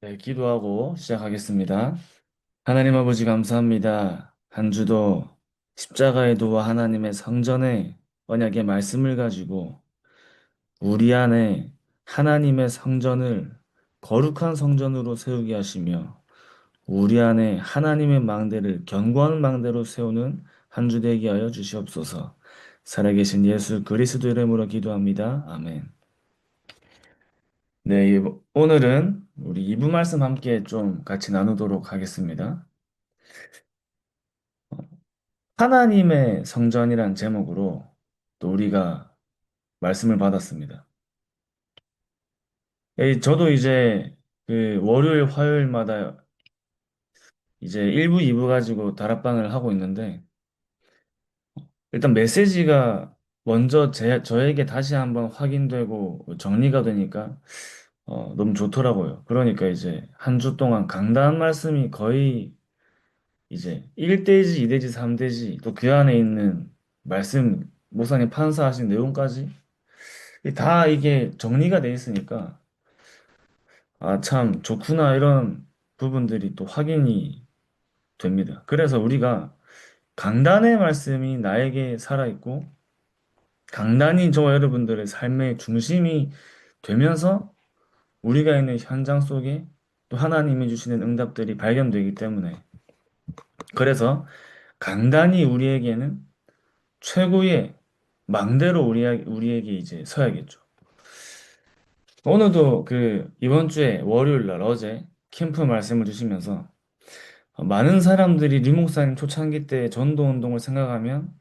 네, 기도하고 시작하겠습니다. 하나님 아버지 감사합니다. 한 주도 십자가의 도와 하나님의 성전의 언약의 말씀을 가지고 우리 안에 하나님의 성전을 거룩한 성전으로 세우게 하시며 우리 안에 하나님의 망대를 견고한 망대로 세우는 한 주 되게 하여 주시옵소서. 살아계신 예수 그리스도 이름으로 기도합니다. 아멘. 네, 오늘은 우리 2부 말씀 함께 좀 같이 나누도록 하겠습니다. 하나님의 성전이란 제목으로 또 우리가 말씀을 받았습니다. 저도 이제 그 월요일, 화요일마다 이제 1부, 2부 가지고 다락방을 하고 있는데 일단 메시지가 먼저 저에게 다시 한번 확인되고 정리가 되니까 너무 좋더라고요. 그러니까 이제 한 주 동안 강단 말씀이 거의 이제 1대지, 2대지, 3대지 또 그 안에 있는 말씀, 목사님 판사하신 내용까지 다 이게 정리가 돼 있으니까, 아, 참 좋구나, 이런 부분들이 또 확인이 됩니다. 그래서 우리가 강단의 말씀이 나에게 살아있고, 강단이 저와 여러분들의 삶의 중심이 되면서 우리가 있는 현장 속에 또 하나님이 주시는 응답들이 발견되기 때문에, 그래서 강단이 우리에게는 최고의 망대로 우리에게 이제 서야겠죠. 오늘도 이번 주에 월요일 날 어제 캠프 말씀을 주시면서 많은 사람들이 류 목사님 초창기 때 전도 운동을 생각하면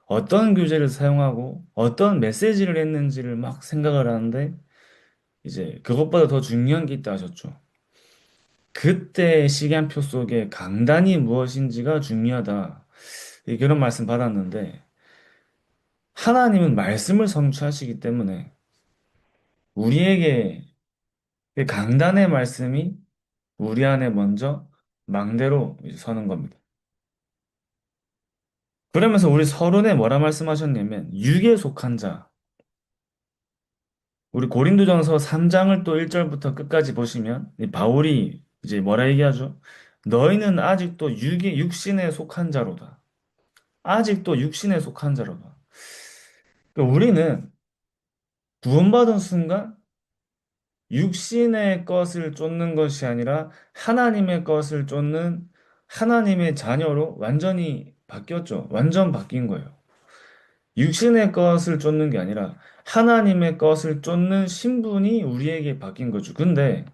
어떤 교재를 사용하고 어떤 메시지를 했는지를 막 생각을 하는데 이제 그것보다 더 중요한 게 있다 하셨죠. 그때 시간표 속에 강단이 무엇인지가 중요하다. 그런 말씀 받았는데 하나님은 말씀을 성취하시기 때문에 우리에게 그 강단의 말씀이 우리 안에 먼저 망대로 이제 서는 겁니다. 그러면서 우리 서론에 뭐라 말씀하셨냐면 육에 속한 자. 우리 고린도전서 3장을 또 1절부터 끝까지 보시면 이 바울이 이제 뭐라 얘기하죠? 너희는 아직도 육신에 속한 자로다. 아직도 육신에 속한 자로다. 그러니까 우리는 구원받은 순간 육신의 것을 쫓는 것이 아니라 하나님의 것을 쫓는 하나님의 자녀로 완전히 바뀌었죠. 완전 바뀐 거예요. 육신의 것을 쫓는 게 아니라 하나님의 것을 쫓는 신분이 우리에게 바뀐 거죠. 근데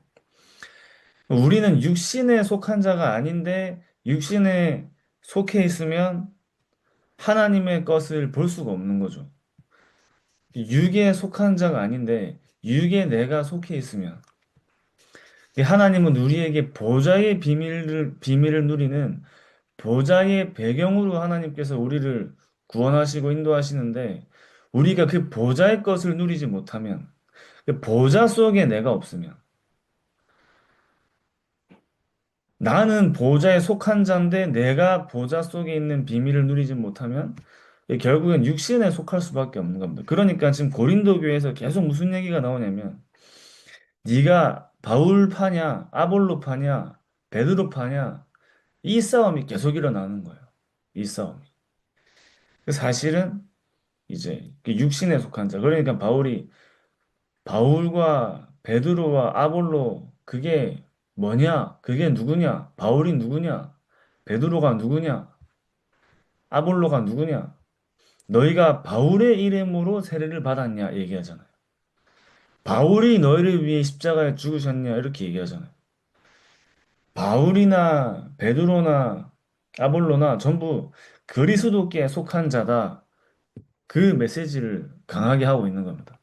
우리는 육신에 속한 자가 아닌데 육신에 속해 있으면 하나님의 것을 볼 수가 없는 거죠. 육에 속한 자가 아닌데 육에 내가 속해 있으면 하나님은 우리에게 보좌의 비밀을 누리는 보좌의 배경으로 하나님께서 우리를 구원하시고 인도하시는데 우리가 그 보좌의 것을 누리지 못하면 그 보좌 속에 내가 없으면 나는 보좌에 속한 자인데 내가 보좌 속에 있는 비밀을 누리지 못하면 결국엔 육신에 속할 수밖에 없는 겁니다. 그러니까 지금 고린도 교회에서 계속 무슨 얘기가 나오냐면 네가 바울파냐 아볼로파냐 베드로파냐 이 싸움이 계속 일어나는 거예요. 이 싸움이. 사실은 이제 그 육신에 속한 자. 그러니까 바울과 베드로와 아볼로 그게 뭐냐? 그게 누구냐? 바울이 누구냐? 베드로가 누구냐? 아볼로가 누구냐? 너희가 바울의 이름으로 세례를 받았냐? 얘기하잖아요. 바울이 너희를 위해 십자가에 죽으셨냐? 이렇게 얘기하잖아요. 바울이나 베드로나 아볼로나 전부 그리스도께 속한 자다. 그 메시지를 강하게 하고 있는 겁니다.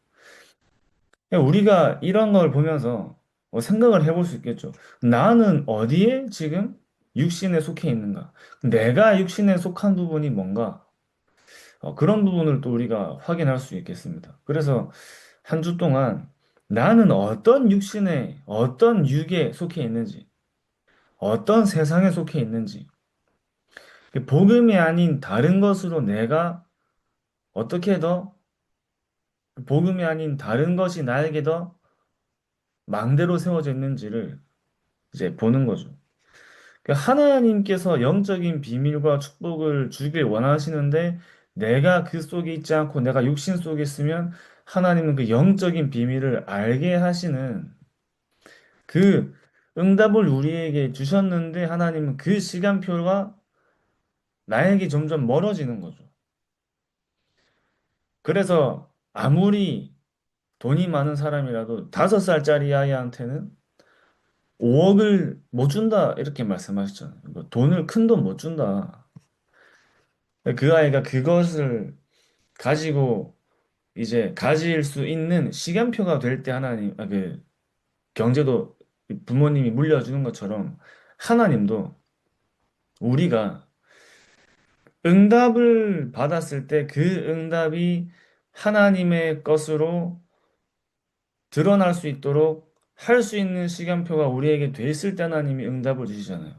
우리가 이런 걸 보면서 생각을 해볼 수 있겠죠. 나는 어디에 지금 육신에 속해 있는가? 내가 육신에 속한 부분이 뭔가? 그런 부분을 또 우리가 확인할 수 있겠습니다. 그래서 한 주 동안 나는 어떤 육신에, 어떤 육에 속해 있는지, 어떤 세상에 속해 있는지, 복음이 아닌 다른 것으로 내가 어떻게 더, 복음이 아닌 다른 것이 나에게 더 망대로 세워져 있는지를 이제 보는 거죠. 그러니까 하나님께서 영적인 비밀과 축복을 주길 원하시는데 내가 그 속에 있지 않고 내가 육신 속에 있으면 하나님은 그 영적인 비밀을 알게 하시는 그 응답을 우리에게 주셨는데 하나님은 그 시간표가 나에게 점점 멀어지는 거죠. 그래서 아무리 돈이 많은 사람이라도 5살짜리 아이한테는 5억을 못 준다 이렇게 말씀하셨잖아요. 뭐 돈을 큰 돈 못 준다. 그 아이가 그것을 가지고 이제 가질 수 있는 시간표가 될 때 하나님, 그 경제도 부모님이 물려주는 것처럼 하나님도 우리가 응답을 받았을 때 그 응답이 하나님의 것으로 드러날 수 있도록 할 수 있는 시간표가 우리에게 됐을 때 하나님이 응답을 주시잖아요.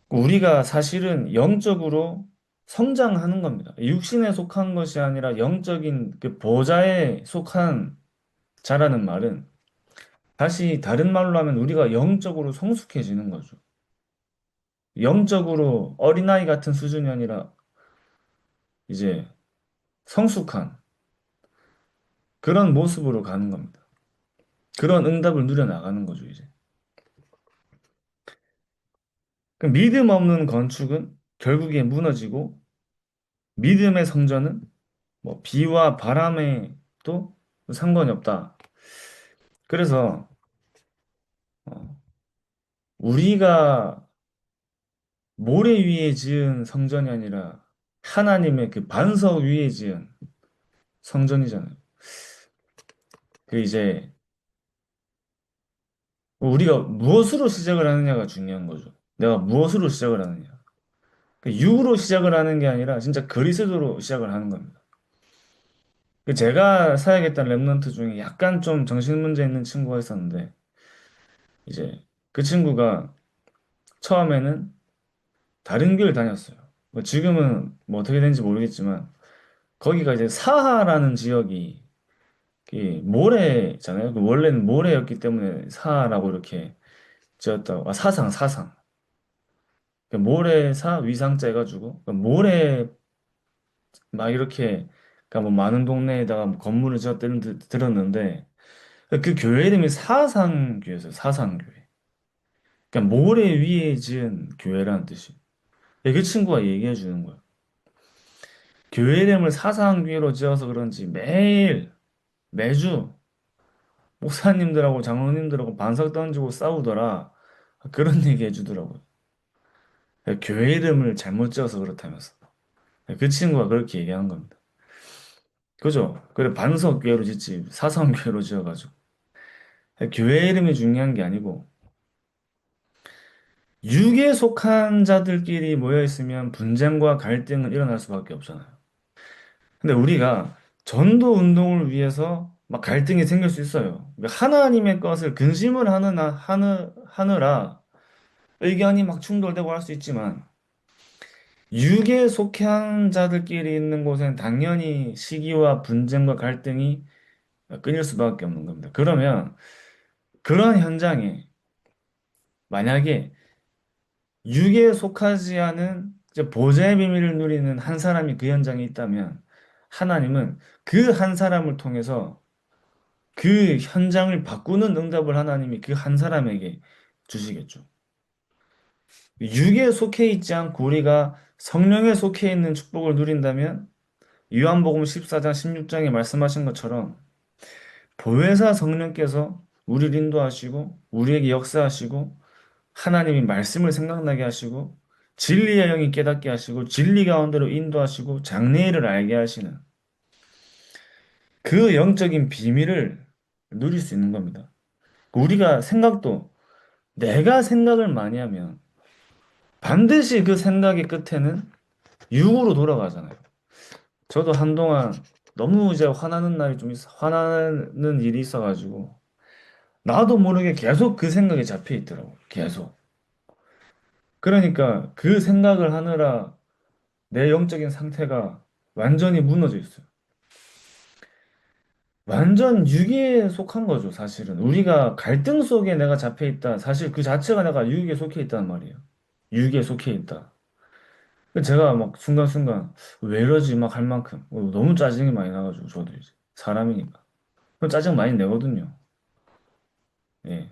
우리가 사실은 영적으로 성장하는 겁니다. 육신에 속한 것이 아니라 영적인 그 보좌에 속한 자라는 말은 다시 다른 말로 하면 우리가 영적으로 성숙해지는 거죠. 영적으로 어린아이 같은 수준이 아니라 이제 성숙한 그런 모습으로 가는 겁니다. 그런 응답을 누려나가는 거죠, 이제. 그 믿음 없는 건축은 결국에 무너지고 믿음의 성전은 뭐 비와 바람에도 상관이 없다. 그래서 어, 우리가 모래 위에 지은 성전이 아니라 하나님의 그 반석 위에 지은 성전이잖아요. 그 이제 우리가 무엇으로 시작을 하느냐가 중요한 거죠. 내가 무엇으로 시작을 하느냐. 그 육으로 시작을 하는 게 아니라 진짜 그리스도로 시작을 하는 겁니다. 그 제가 사역했던 랩런트 중에 약간 좀 정신 문제 있는 친구가 있었는데 이제 그 친구가 처음에는 다른 교회를 다녔어요. 뭐 지금은 뭐 어떻게 되는지 모르겠지만 거기가 이제 사하라는 지역이 이 모래잖아요. 그 원래는 모래였기 때문에 사하라고 이렇게 지었다고. 아, 사상. 그 모래사 위상자 해가지고 그 모래 막 이렇게 그러니까 뭐 많은 동네에다가 뭐 건물을 지었다는 들었는데 그 교회 이름이 사상교회였어요. 사상교회. 그러니까 모래 위에 지은 교회라는 뜻이. 그 친구가 얘기해 주는 거야. 교회 이름을 사상교회로 지어서 그런지 매주 목사님들하고 장로님들하고 반석 던지고 싸우더라. 그런 얘기 해주더라고요. 교회 이름을 잘못 지어서 그렇다면서. 그 친구가 그렇게 얘기한 겁니다. 그죠? 그래, 반석교회로 짓지, 사성교회로 지어가지고. 교회 이름이 중요한 게 아니고, 육에 속한 자들끼리 모여 있으면 분쟁과 갈등은 일어날 수밖에 없잖아요. 근데 우리가 전도 운동을 위해서 막 갈등이 생길 수 있어요. 그러니까 하나님의 것을 근심을 하느라 의견이 막 충돌되고 할 수 있지만, 육에 속한 자들끼리 있는 곳엔 당연히 시기와 분쟁과 갈등이 끊일 수밖에 없는 겁니다. 그러면 그런 현장에 만약에 육에 속하지 않은 이제 보좌의 비밀을 누리는 한 사람이 그 현장에 있다면 하나님은 그 한 사람을 통해서 그 현장을 바꾸는 응답을 하나님이 그 한 사람에게 주시겠죠. 육에 속해 있지 않고 우리가 성령에 속해 있는 축복을 누린다면 요한복음 14장 16장에 말씀하신 것처럼 보혜사 성령께서 우리를 인도하시고 우리에게 역사하시고 하나님이 말씀을 생각나게 하시고 진리의 영이 깨닫게 하시고 진리 가운데로 인도하시고 장래일을 알게 하시는 그 영적인 비밀을 누릴 수 있는 겁니다. 우리가 생각도 내가 생각을 많이 하면 반드시 그 생각의 끝에는 육으로 돌아가잖아요. 저도 한동안 너무 이제 화나는 날이 좀 화나는 일이 있어가지고 나도 모르게 계속 그 생각에 잡혀 있더라고. 계속. 그러니까 그 생각을 하느라 내 영적인 상태가 완전히 무너져 있어요. 완전 유기에 속한 거죠, 사실은. 우리가 갈등 속에 내가 잡혀 있다. 사실 그 자체가 내가 유기에 속해 있다는 말이에요. 유기에 속해 있다. 그 제가 막 순간순간 왜 이러지 막 할 만큼 너무 짜증이 많이 나가지고 저도 이제 사람이니까. 그럼 짜증 많이 내거든요. 예.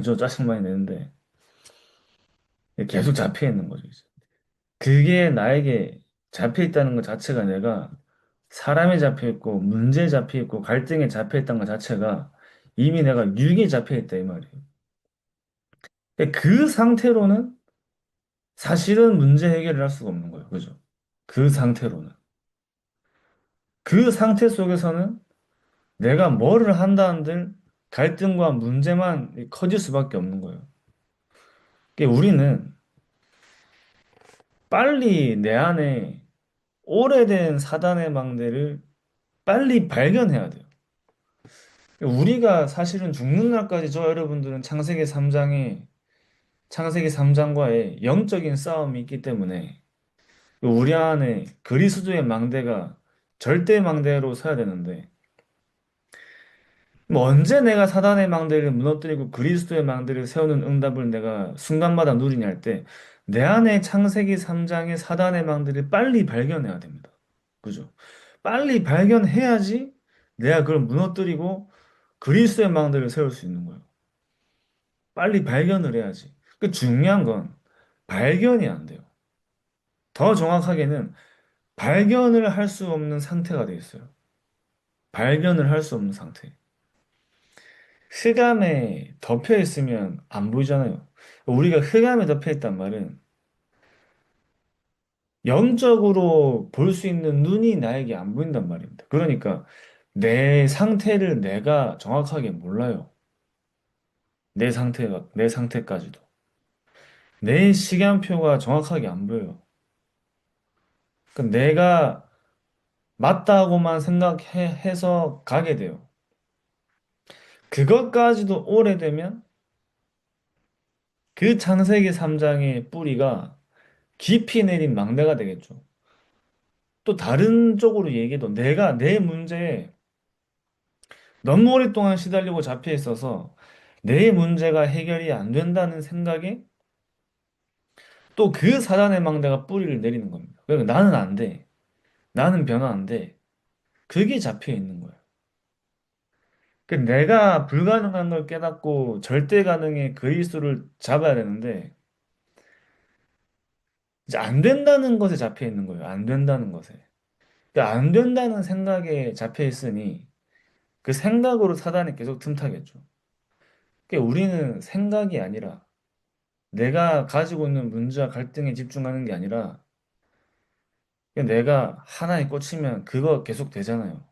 저 짜증 많이 내는데 계속 잡혀 있는 거죠, 이제. 그게 나에게 잡혀 있다는 것 자체가 내가 사람에 잡혀 있고 문제에 잡혀 있고 갈등에 잡혀 있다는 것 자체가 이미 내가 유기에 잡혀 있다 이 말이에요. 근데 그 상태로는 사실은 문제 해결을 할 수가 없는 거예요. 그죠? 그 상태로는. 그 상태 속에서는 내가 뭐를 한다는들 갈등과 문제만 커질 수밖에 없는 거예요. 그러니까 우리는 빨리 내 안에 오래된 사단의 망대를 빨리 발견해야 돼요. 우리가 사실은 죽는 날까지 저 여러분들은 창세기 3장과의 영적인 싸움이 있기 때문에 우리 안에 그리스도의 망대가 절대 망대로 서야 되는데 뭐 언제 내가 사단의 망대를 무너뜨리고 그리스도의 망대를 세우는 응답을 내가 순간마다 누리냐 할 때 내 안에 창세기 3장의 사단의 망대를 빨리 발견해야 됩니다. 그죠? 빨리 발견해야지 내가 그걸 무너뜨리고 그리스도의 망대를 세울 수 있는 거예요. 빨리 발견을 해야지. 그 중요한 건 발견이 안 돼요. 더 정확하게는 발견을 할 수 없는 상태가 돼 있어요. 발견을 할 수 없는 상태. 흑암에 덮여 있으면 안 보이잖아요. 우리가 흑암에 덮여 있단 말은 영적으로 볼 수 있는 눈이 나에게 안 보인단 말입니다. 그러니까 내 상태를 내가 정확하게 몰라요. 내 상태까지도. 내 시간표가 정확하게 안 보여요. 그러니까 내가 맞다고만 생각해서 가게 돼요. 그것까지도 오래되면 그 창세기 3장의 뿌리가 깊이 내린 망대가 되겠죠. 또 다른 쪽으로 얘기해도 내가 내 문제에 너무 오랫동안 시달리고 잡혀 있어서 내 문제가 해결이 안 된다는 생각에 또 그 사단의 망대가 뿌리를 내리는 겁니다. 그러니까 나는 안 돼. 나는 변화 안 돼. 그게 잡혀 있는 거예요. 그 내가 불가능한 걸 깨닫고 절대 가능의 그리스도를 잡아야 되는데 이제 안 된다는 것에 잡혀 있는 거예요. 안 된다는 것에. 그러니까 안 된다는 생각에 잡혀 있으니 그 생각으로 사단이 계속 틈타겠죠. 그러니까 우리는 생각이 아니라 내가 가지고 있는 문제와 갈등에 집중하는 게 아니라 그냥 내가 하나에 꽂히면 그거 계속 되잖아요.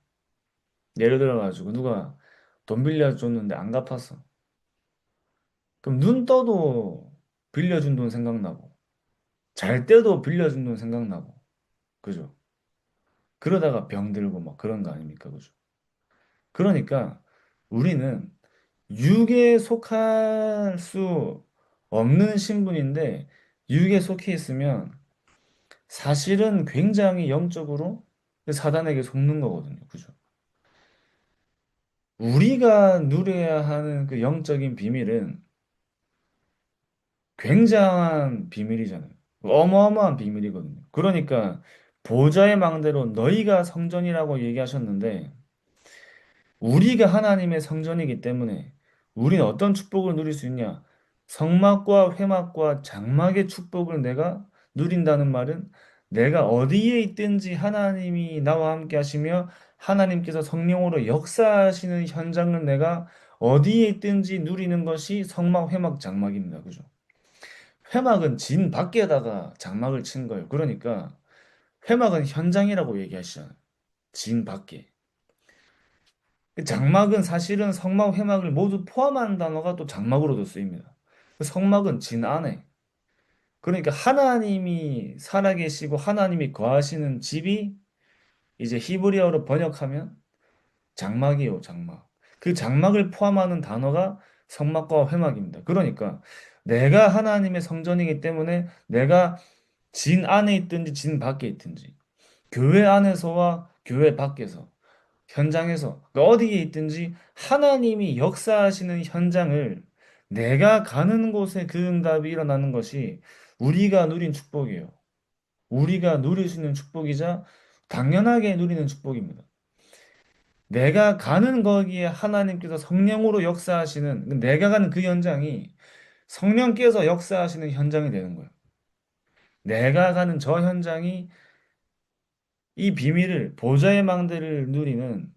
예를 들어가지고 누가 돈 빌려줬는데 안 갚았어. 그럼 눈 떠도 빌려준 돈 생각나고 잘 때도 빌려준 돈 생각나고 그죠? 그러다가 병 들고 막 그런 거 아닙니까? 그죠? 그러니까 우리는 육에 속할 수 없는 신분인데 육에 속해 있으면 사실은 굉장히 영적으로 사단에게 속는 거거든요. 그죠? 우리가 누려야 하는 그 영적인 비밀은 굉장한 비밀이잖아요. 어마어마한 비밀이거든요. 그러니까 보좌의 망대로 너희가 성전이라고 얘기하셨는데 우리가 하나님의 성전이기 때문에 우리는 어떤 축복을 누릴 수 있냐? 성막과 회막과 장막의 축복을 내가 누린다는 말은 내가 어디에 있든지 하나님이 나와 함께 하시며 하나님께서 성령으로 역사하시는 현장을 내가 어디에 있든지 누리는 것이 성막, 회막, 장막입니다. 그죠? 회막은 진 밖에다가 장막을 친 거예요. 그러니까 회막은 현장이라고 얘기하시잖아요. 진 밖에. 그 장막은 사실은 성막, 회막을 모두 포함한 단어가 또 장막으로도 쓰입니다. 그 성막은 진 안에. 그러니까 하나님이 살아계시고 하나님이 거하시는 집이 이제 히브리어로 번역하면 장막이에요, 장막. 그 장막을 포함하는 단어가 성막과 회막입니다. 그러니까 내가 하나님의 성전이기 때문에 내가 진 안에 있든지 진 밖에 있든지 교회 안에서와 교회 밖에서 현장에서 그 어디에 있든지 하나님이 역사하시는 현장을 내가 가는 곳에 그 응답이 일어나는 것이 우리가 누린 축복이에요. 우리가 누릴 수 있는 축복이자 당연하게 누리는 축복입니다. 내가 가는 거기에 하나님께서 성령으로 역사하시는 내가 가는 그 현장이 성령께서 역사하시는 현장이 되는 거예요. 내가 가는 저 현장이 이 비밀을 보좌의 망대를 누리는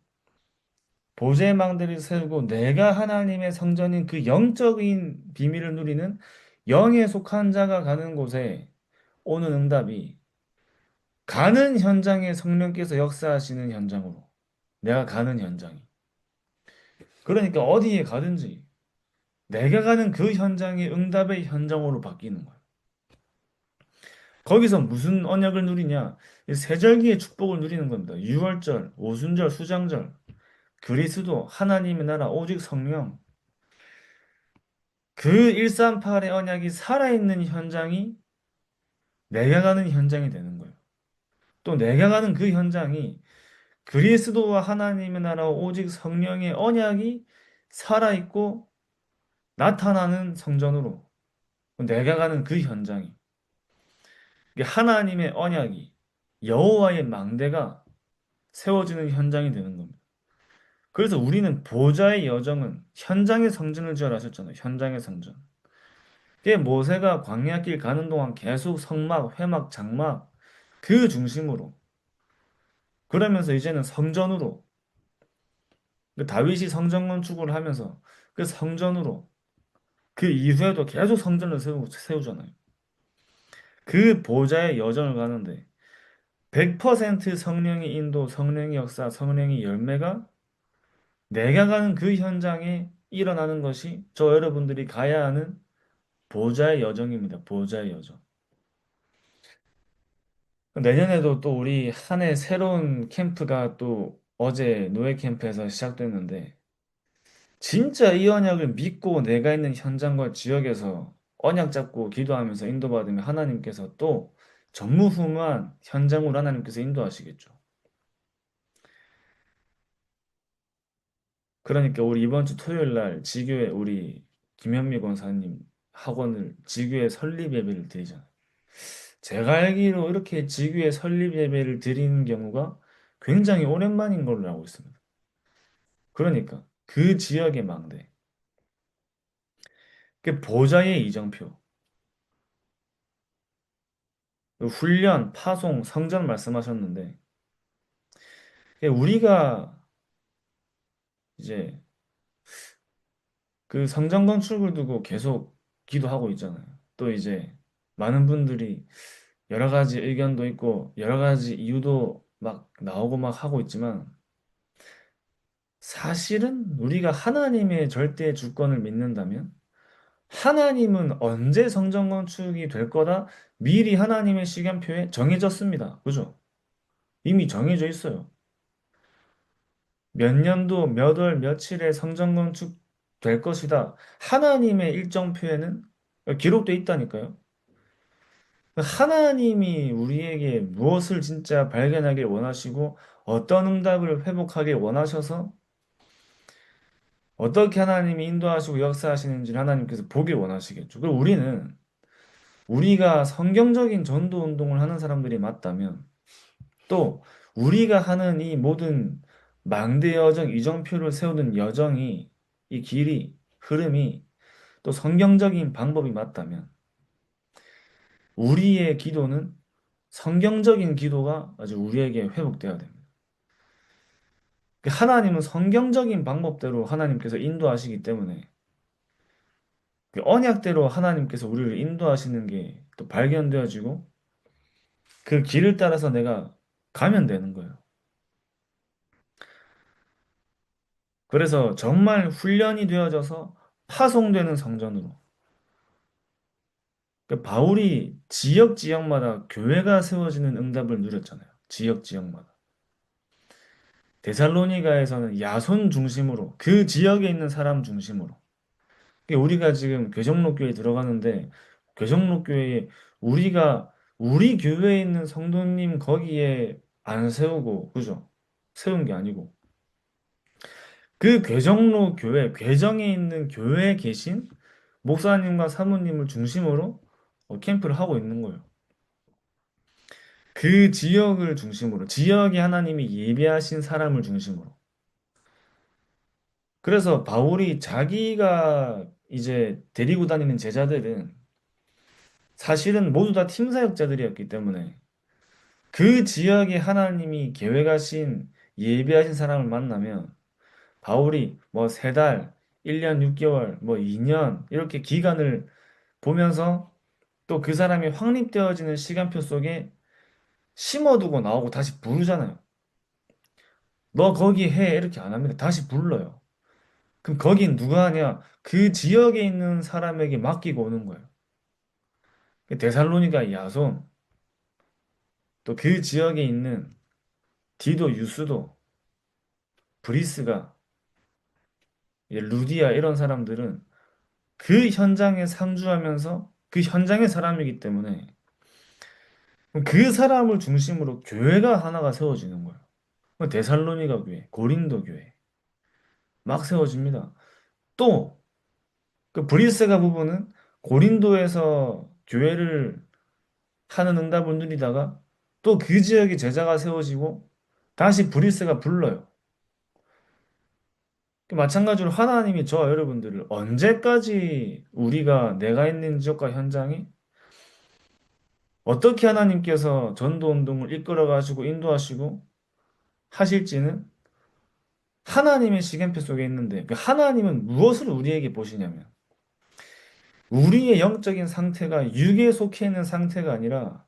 보좌의 망대를 세우고 내가 하나님의 성전인 그 영적인 비밀을 누리는 영에 속한 자가 가는 곳에 오는 응답이 가는 현장에 성령께서 역사하시는 현장으로 내가 가는 현장이 그러니까 어디에 가든지 내가 가는 그 현장이 응답의 현장으로 바뀌는 거야. 거기서 무슨 언약을 누리냐? 이 세절기의 축복을 누리는 겁니다. 유월절, 오순절, 수장절, 그리스도, 하나님의 나라, 오직 성령. 그 138의 언약이 살아있는 현장이 내가 가는 현장이 되는 거예요. 또 내가 가는 그 현장이 그리스도와 하나님의 나라와 오직 성령의 언약이 살아있고 나타나는 성전으로 내가 가는 그 현장이 이게 하나님의 언약이 여호와의 망대가 세워지는 현장이 되는 겁니다. 그래서 우리는 보좌의 여정은 현장의 성전을 지어라 하셨잖아요. 현장의 성전. 그게 모세가 광야길 가는 동안 계속 성막, 회막, 장막 그 중심으로 그러면서 이제는 성전으로 그 다윗이 성전 건축을 하면서 그 성전으로 그 이후에도 계속 성전을 세우잖아요. 그 보좌의 여정을 가는데 100% 성령의 인도, 성령의 역사, 성령의 열매가 내가 가는 그 현장에 일어나는 것이 저 여러분들이 가야 하는 보좌의 여정입니다. 보좌의 여정. 내년에도 또 우리 한 해 새로운 캠프가 또 어제 노예 캠프에서 시작됐는데 진짜 이 언약을 믿고 내가 있는 현장과 지역에서 언약 잡고 기도하면서 인도받으면 하나님께서 또 전무후무한 현장으로 하나님께서 인도하시겠죠. 그러니까 우리 이번 주 토요일 날 지교회 우리 김현미 권사님 학원을 지교회 설립 예배를 드리잖아요. 제가 알기로 이렇게 지교회 설립 예배를 드리는 경우가 굉장히 오랜만인 걸로 알고 있습니다. 그러니까 그 지역의 망대, 그 보좌의 이정표, 그 훈련, 파송, 성전 말씀하셨는데 우리가 이제 그 성전 건축을 두고 계속 기도하고 있잖아요. 또 이제 많은 분들이 여러 가지 의견도 있고 여러 가지 이유도 막 나오고 막 하고 있지만 사실은 우리가 하나님의 절대 주권을 믿는다면 하나님은 언제 성전 건축이 될 거다 미리 하나님의 시간표에 정해졌습니다. 그죠? 이미 정해져 있어요. 몇 년도 몇 월 며칠에 성전 건축 될 것이다. 하나님의 일정표에는 기록돼 있다니까요. 하나님이 우리에게 무엇을 진짜 발견하길 원하시고 어떤 응답을 회복하길 원하셔서 어떻게 하나님이 인도하시고 역사하시는지를 하나님께서 보길 원하시겠죠. 그리고 우리는 우리가 성경적인 전도 운동을 하는 사람들이 맞다면 또 우리가 하는 이 모든 망대 여정, 이정표를 세우는 여정이 이 길이, 흐름이 또 성경적인 방법이 맞다면 우리의 기도는 성경적인 기도가 아주 우리에게 회복되어야 됩니다. 하나님은 성경적인 방법대로 하나님께서 인도하시기 때문에 그 언약대로 하나님께서 우리를 인도하시는 게 또 발견되어지고 그 길을 따라서 내가 가면 되는 거예요. 그래서 정말 훈련이 되어져서 파송되는 성전으로. 바울이 지역 지역마다 교회가 세워지는 응답을 누렸잖아요. 지역 지역마다. 데살로니가에서는 야손 중심으로 그 지역에 있는 사람 중심으로. 우리가 지금 괴정로교회에 들어가는데 괴정로교회에 우리가 우리 교회에 있는 성도님 거기에 안 세우고 그죠? 세운 게 아니고 그 괴정로 교회, 괴정에 있는 교회에 계신 목사님과 사모님을 중심으로 캠프를 하고 있는 거예요. 그 지역을 중심으로, 지역에 하나님이 예비하신 사람을 중심으로. 그래서 바울이 자기가 이제 데리고 다니는 제자들은 사실은 모두 다 팀 사역자들이었기 때문에 그 지역에 하나님이 계획하신 예비하신 사람을 만나면 바울이 뭐 세 달, 1년 6개월, 뭐 2년 이렇게 기간을 보면서 또 그 사람이 확립되어지는 시간표 속에 심어두고 나오고 다시 부르잖아요. 너 거기 해 이렇게 안 합니다. 다시 불러요. 그럼 거긴 누가 하냐? 그 지역에 있는 사람에게 맡기고 오는 거예요. 데살로니가 야손, 또 그 지역에 있는 디도, 유스도, 브리스가, 이제 루디아 이런 사람들은 그 현장에 상주하면서 그 현장의 사람이기 때문에 그럼 그 사람을 중심으로 교회가 하나가 세워지는 거예요. 데살로니가 교회, 고린도 교회 막 세워집니다. 또 그 브리스가 부분은 고린도에서 교회를 하는 응답을 누리다가 또 그 지역에 제자가 세워지고 다시 브리스가 불러요. 마찬가지로 하나님이 저와 여러분들을 언제까지 우리가 내가 있는 지역과 현장이 어떻게 하나님께서 전도 운동을 이끌어 가지고 인도하시고 하실지는 하나님의 시간표 속에 있는데 그 하나님은 무엇을 우리에게 보시냐면 우리의 영적인 상태가 육에 속해 있는 상태가 아니라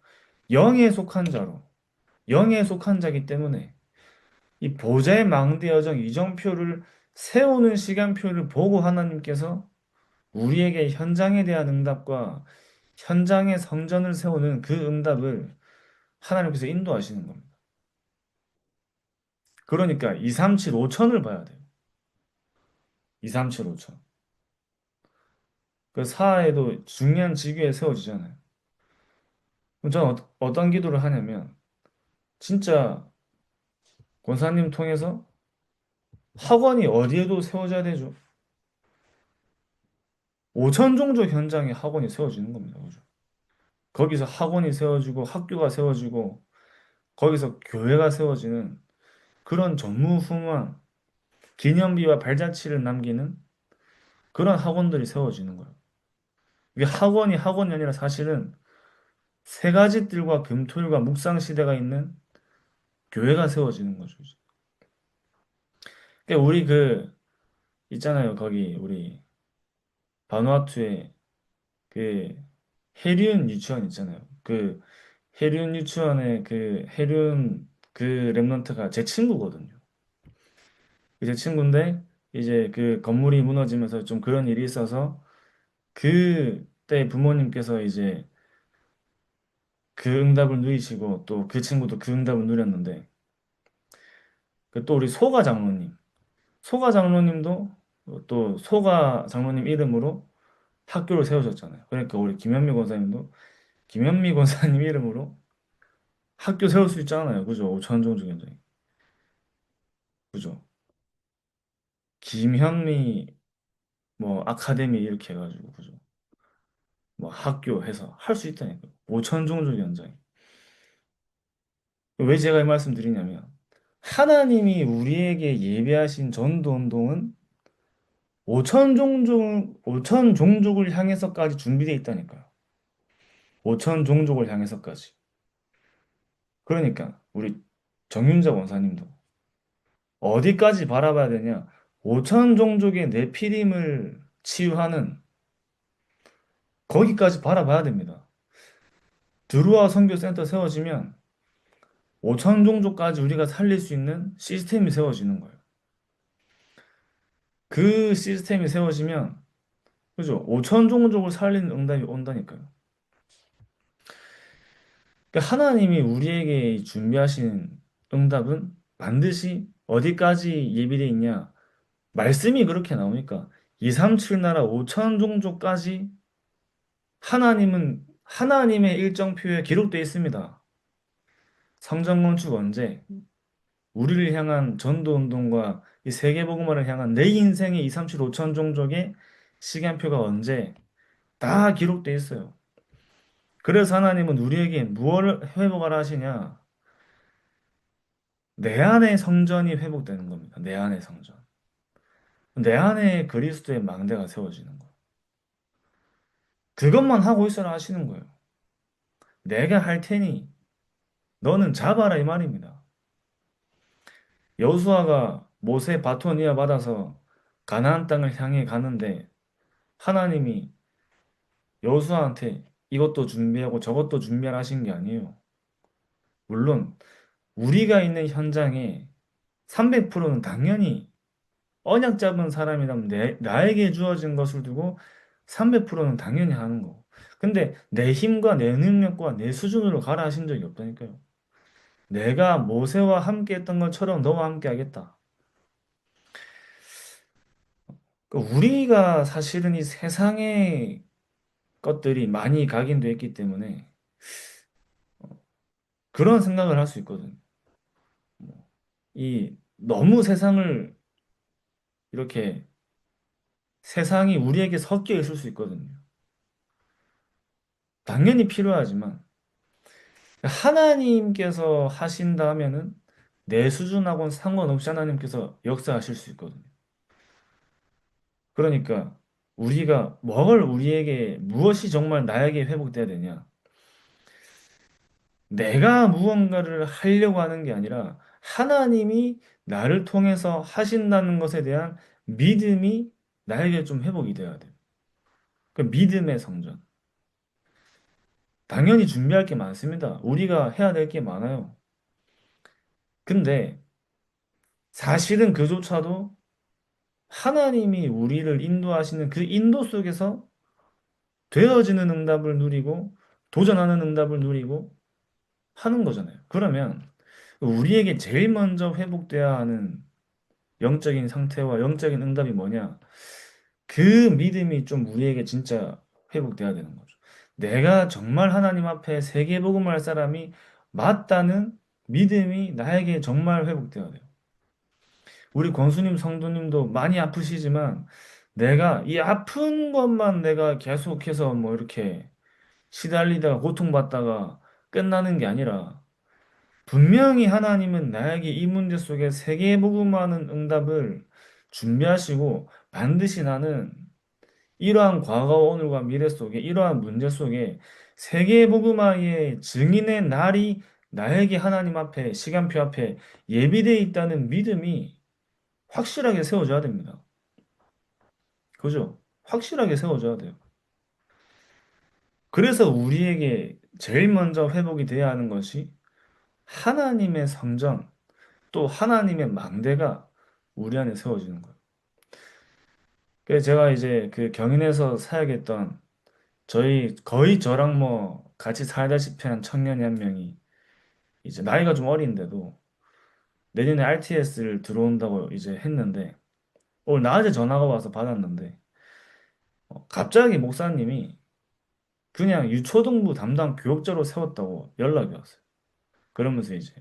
영에 속한 자로 영에 속한 자이기 때문에 이 보좌의 망대 여정 이정표를 세우는 시간표를 보고 하나님께서 우리에게 현장에 대한 응답과 현장의 성전을 세우는 그 응답을 하나님께서 인도하시는 겁니다. 그러니까 237, 5천을 봐야 돼요. 237, 5천. 그 사회도 중요한 직위에 세워지잖아요. 그럼 저는 어떤 기도를 하냐면 진짜 권사님 통해서 학원이 어디에도 세워져야 되죠. 5천 종족 현장에 학원이 세워지는 겁니다. 그죠? 거기서 학원이 세워지고 학교가 세워지고 거기서 교회가 세워지는 그런 전무후무한 기념비와 발자취를 남기는 그런 학원들이 세워지는 거예요. 이게 학원이 학원이 아니라 사실은 세 가지 뜰과 금토일과 묵상 시대가 있는 교회가 세워지는 거죠. 그러니까 우리 그 있잖아요. 거기 우리 바누아투에 그 해륜 유치원 있잖아요. 그 해륜 유치원의 그 해륜 그 랩런트가 제 친구거든요. 제 친구인데 이제 그 건물이 무너지면서 좀 그런 일이 있어서 그때 부모님께서 이제 그 응답을 누리시고 또 그 친구도 그 응답을 누렸는데 그 또 우리 소가 장로님 소가 장로님도 또 소가 장로님 이름으로 학교를 세우셨잖아요. 그러니까 우리 김현미 권사님도 김현미 권사님 이름으로 학교 세울 수 있잖아요. 그죠? 오천종족 현장에. 그죠? 김현미 뭐 아카데미 이렇게 해가지고 그죠? 뭐 학교 해서 할 수 있다니까요. 오천종족 현장에. 왜 제가 이 말씀 드리냐면 하나님이 우리에게 예배하신 전도 운동은 오천 종족을 향해서까지 준비되어 있다니까요. 오천 종족을 향해서까지. 그러니까 우리 정윤자 원사님도 어디까지 바라봐야 되냐? 오천 종족의 네피림을 치유하는 거기까지 바라봐야 됩니다. 드루아 선교센터 세워지면 오천 종족까지 우리가 살릴 수 있는 시스템이 세워지는 거예요. 그 시스템이 세워지면 그죠? 오천 종족을 살리는 응답이 온다니까요. 그러니까 하나님이 우리에게 준비하신 응답은 반드시 어디까지 예비되어 있냐? 말씀이 그렇게 나오니까 237 나라 5천 종족까지 하나님은 하나님의 일정표에 기록되어 있습니다. 성전 건축 언제? 우리를 향한 전도 운동과 이 세계복음화를 향한 내 인생의 2, 3, 7, 5천 종족의 시간표가 언제 다 기록돼 있어요. 그래서 하나님은 우리에게 무엇을 회복하라 하시냐? 내 안의 성전이 회복되는 겁니다. 내 안의 성전. 내 안에 그리스도의 망대가 세워지는 거. 그것만 하고 있어라 하시는 거예요. 내가 할 테니 너는 잡아라 이 말입니다. 여호수아가 모세 바톤 이어받아서 가나안 땅을 향해 가는데 하나님이 여호수아한테 이것도 준비하고 저것도 준비하라 하신 게 아니에요. 물론 우리가 있는 현장에 300%는 당연히 언약 잡은 사람이라면 나에게 주어진 것을 두고 300%는 당연히 하는 거고. 근데 내 힘과 내 능력과 내 수준으로 가라 하신 적이 없다니까요. 내가 모세와 함께 했던 것처럼 너와 함께 하겠다. 그러니까 우리가 사실은 이 세상의 것들이 많이 각인되어 있기 때문에 그런 생각을 할 수 있거든. 뭐, 이 너무 세상을 이렇게 세상이 우리에게 섞여 있을 수 있거든요. 당연히 필요하지만 하나님께서 하신다 하면은 내 수준하고는 상관없이 하나님께서 역사하실 수 있거든요. 그러니까 우리가 뭘 우리에게 무엇이 정말 나에게 회복돼야 되냐? 내가 무언가를 하려고 하는 게 아니라 하나님이 나를 통해서 하신다는 것에 대한 믿음이 나에게 좀 회복이 돼야 돼요. 그 믿음의 성전. 당연히 준비할 게 많습니다. 우리가 해야 될 게 많아요. 근데 사실은 그조차도 하나님이 우리를 인도하시는 그 인도 속에서 되어지는 응답을 누리고 도전하는 응답을 누리고 하는 거잖아요. 그러면 우리에게 제일 먼저 회복돼야 하는 영적인 상태와 영적인 응답이 뭐냐? 그 믿음이 좀 우리에게 진짜 회복돼야 되는 거죠. 내가 정말 하나님 앞에 세계복음을 할 사람이 맞다는 믿음이 나에게 정말 회복돼야 돼요. 우리 권수님 성도님도 많이 아프시지만 내가 이 아픈 것만 내가 계속해서 뭐 이렇게 시달리다가 고통받다가 끝나는 게 아니라 분명히 하나님은 나에게 이 문제 속에 세계복음하는 응답을 준비하시고 반드시 나는 이러한 과거와 오늘과 미래 속에 이러한 문제 속에 세계복음화의 증인의 날이 나에게 하나님 앞에 시간표 앞에 예비되어 있다는 믿음이 확실하게 세워져야 됩니다. 그죠? 확실하게 세워져야 돼요. 그래서 우리에게 제일 먼저 회복이 돼야 하는 것이 하나님의 성전, 또 하나님의 망대가 우리 안에 세워지는 거예요. 그래서 제가 이제 그 경인에서 사역했던 저희 거의 저랑 뭐 같이 살다시피 한 청년이 한 명이 이제 나이가 좀 어린데도 내년에 RTS를 들어온다고 이제 했는데 오늘 낮에 전화가 와서 받았는데 갑자기 목사님이 그냥 유초등부 담당 교육자로 세웠다고 연락이 왔어요. 그러면서 이제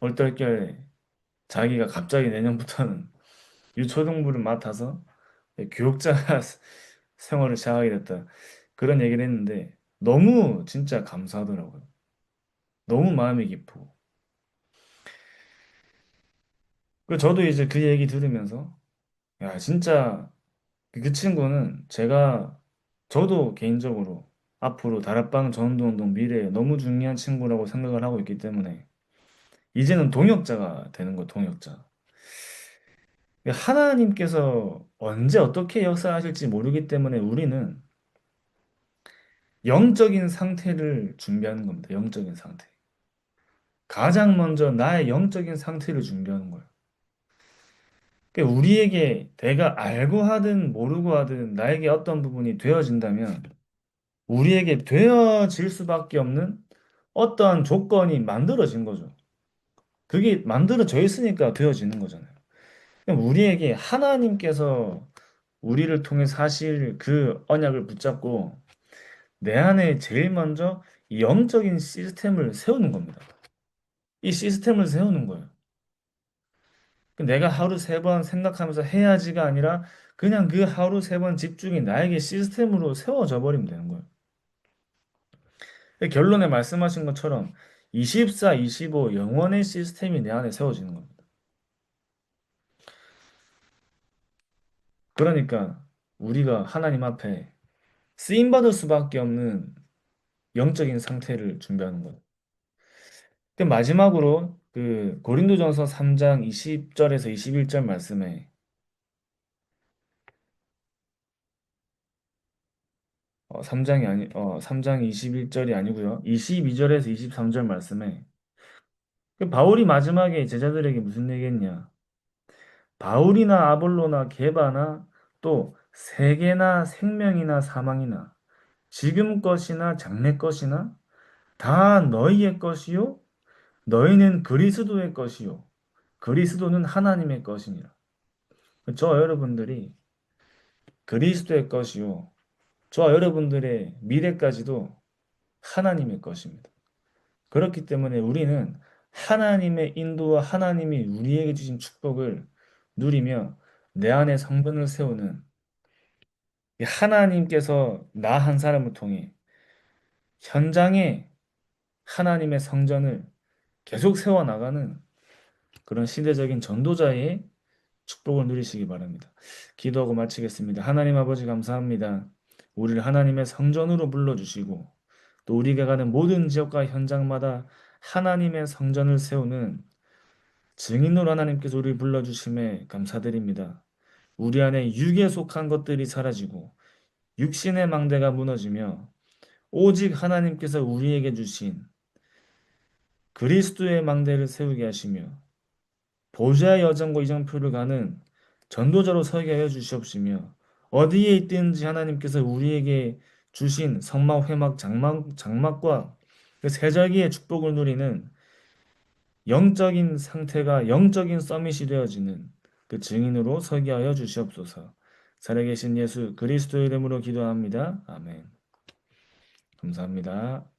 얼떨결에 자기가 갑자기 내년부터는 유초등부를 맡아서 교육자 생활을 시작하게 됐다. 그런 얘기를 했는데 너무 진짜 감사하더라고요. 너무 마음이 깊고. 그 저도 이제 그 얘기 들으면서 야, 진짜 그 친구는 저도 개인적으로 앞으로 다락방 전도운동 미래에 너무 중요한 친구라고 생각을 하고 있기 때문에 이제는 동역자가 되는 거, 동역자. 하나님께서 언제 어떻게 역사하실지 모르기 때문에 우리는 영적인 상태를 준비하는 겁니다. 영적인 상태. 가장 먼저 나의 영적인 상태를 준비하는 거예요. 그러니까 우리에게 내가 알고 하든 모르고 하든 나에게 어떤 부분이 되어진다면 우리에게 되어질 수밖에 없는 어떠한 조건이 만들어진 거죠. 그게 만들어져 있으니까 되어지는 거잖아요. 그럼 우리에게 하나님께서 우리를 통해 사실 그 언약을 붙잡고 내 안에 제일 먼저 이 영적인 시스템을 세우는 겁니다. 이 시스템을 세우는 거예요. 내가 하루 세 번 생각하면서 해야지가 아니라 그냥 그 하루 세 번 집중이 나에게 시스템으로 세워져 버리면 되는 거예요. 결론에 말씀하신 것처럼 24, 25 영원의 시스템이 내 안에 세워지는 겁니다. 그러니까 우리가 하나님 앞에 쓰임받을 수밖에 없는 영적인 상태를 준비하는 거예요. 마지막으로 그 고린도전서 3장 20절에서 21절 말씀에 3장 21절이 아니고요. 22절에서 23절 말씀에 그 바울이 마지막에 제자들에게 무슨 얘기했냐? 바울이나 아볼로나 게바나 또 세계나 생명이나 사망이나 지금 것이나 장래 것이나 다 너희의 것이요 너희는 그리스도의 것이요 그리스도는 하나님의 것이니라. 저 여러분들이 그리스도의 것이요 저와 여러분들의 미래까지도 하나님의 것입니다. 그렇기 때문에 우리는 하나님의 인도와 하나님이 우리에게 주신 축복을 누리며 내 안에 성전을 세우는 이 하나님께서 나 한 사람을 통해 현장에 하나님의 성전을 계속 세워나가는 그런 시대적인 전도자의 축복을 누리시기 바랍니다. 기도하고 마치겠습니다. 하나님 아버지 감사합니다. 우리를 하나님의 성전으로 불러주시고 또 우리가 가는 모든 지역과 현장마다 하나님의 성전을 세우는 증인으로 하나님께서 우리를 불러주심에 감사드립니다. 우리 안에 육에 속한 것들이 사라지고 육신의 망대가 무너지며 오직 하나님께서 우리에게 주신 그리스도의 망대를 세우게 하시며 보좌의 여정과 이정표를 가는 전도자로 서게 하여 주시옵시며 어디에 있든지 하나님께서 우리에게 주신 성막, 회막, 장막과 그 세자기의 축복을 누리는 영적인 상태가 영적인 서밋이 되어지는 그 증인으로 서게 하여 주시옵소서. 살아계신 예수 그리스도의 이름으로 기도합니다. 아멘. 감사합니다.